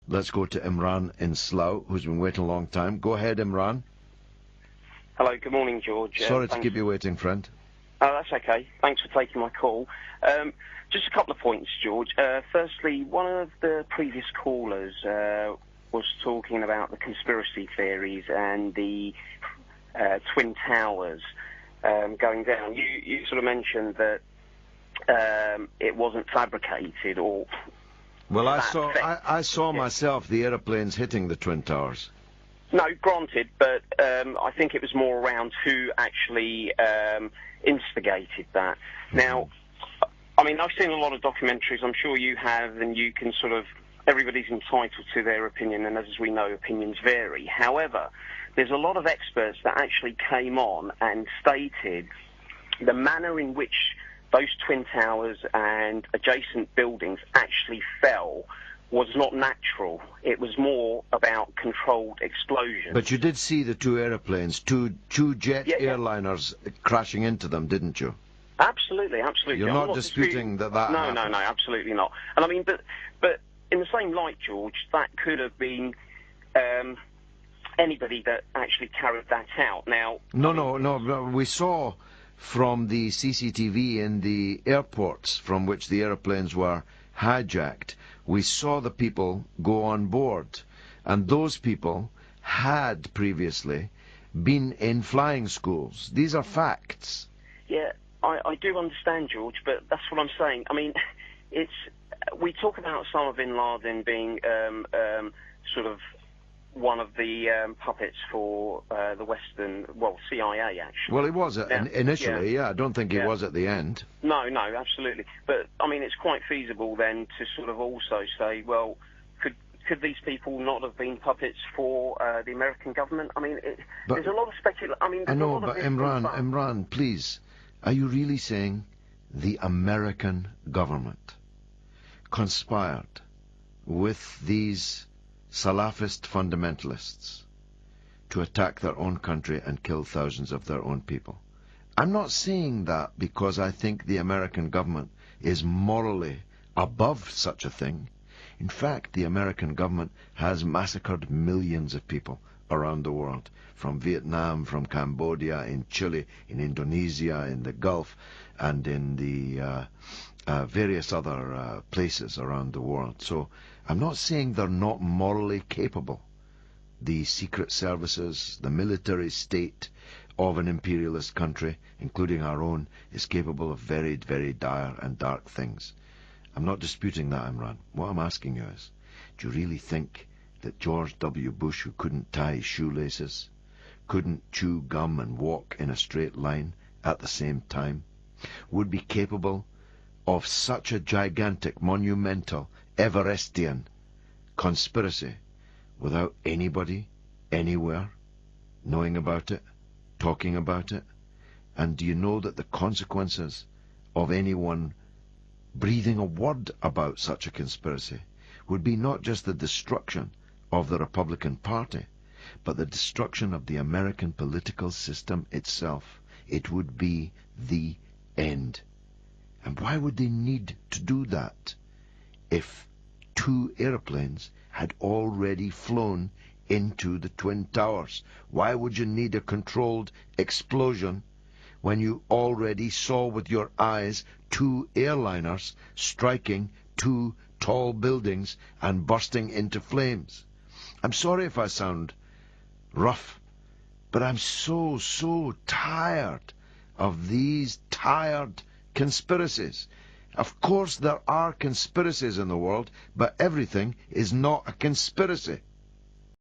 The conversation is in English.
Let's go to Imran in Slough, who's been waiting a long time. Go ahead, Imran. Hello, good morning, George. Sorry to keep you waiting, friend. Oh, that's okay. Thanks for taking my call. Just a couple of points, George. Firstly, one of the previous callers was talking about the conspiracy theories and the Twin Towers going down. You sort of mentioned that it wasn't fabricated or... Well, I saw myself the aeroplanes hitting the Twin Towers. No, granted, but I think it was more around who actually instigated that. Now, I mean, I've seen a lot of documentaries, I'm sure you have, and you can sort of, everybody's entitled to their opinion, and as we know, opinions vary. However, there's a lot of experts that actually came on and stated the manner in which those Twin Towers and adjacent buildings actually fell was not natural. It was more about controlled explosions. But you did see the two aeroplanes, two jet airliners crashing into them, didn't you? Absolutely, absolutely. You're not disputing that happened. No, absolutely not. And I mean, but in the same light, George, that could have been anybody that actually carried that out. Now, No. We saw from the CCTV in the airports from which the aeroplanes were hijacked, we saw the people go on board, and those people had previously been in flying schools. These are facts. Yeah, I do understand, George, but that's what I'm saying. I mean, we talk about Osama bin Laden being sort of one of the puppets for the Western, CIA, actually. Well, he was initially, yeah. I don't think he was at the end. No, absolutely. But, I mean, it's quite feasible then to sort of also say, well, could these people not have been puppets for the American government? I mean, there's a lot of speculation. I mean, I know, but Imran, please, are you really saying the American government conspired with these Salafist fundamentalists to attack their own country and kill thousands of their own people? I'm not saying that because I think the American government is morally above such a thing. In fact, the American government has massacred millions of people around the world, from Vietnam, from Cambodia, in Chile, in Indonesia, in the Gulf, and in the various other places around the world. So I'm not saying they're not morally capable. The secret services, the military state of an imperialist country, including our own, is capable of very, very dire and dark things. I'm not disputing that, Imran. What I'm asking you is, do you really think that George W. Bush, who couldn't tie his shoelaces, couldn't chew gum and walk in a straight line at the same time, would be capable of such a gigantic, monumental, Everestian conspiracy without anybody, anywhere, knowing about it, talking about it? And do you know that the consequences of anyone breathing a word about such a conspiracy would be not just the destruction of the Republican Party, but the destruction of the American political system itself? It would be the end. And why would they need to do that if two airplanes had already flown into the Twin Towers? Why would you need a controlled explosion when you already saw with your eyes two airliners striking two tall buildings and bursting into flames? I'm sorry if I sound rough, but I'm so tired of these tired conspiracies. Of course there are conspiracies in the world, but everything is not a conspiracy.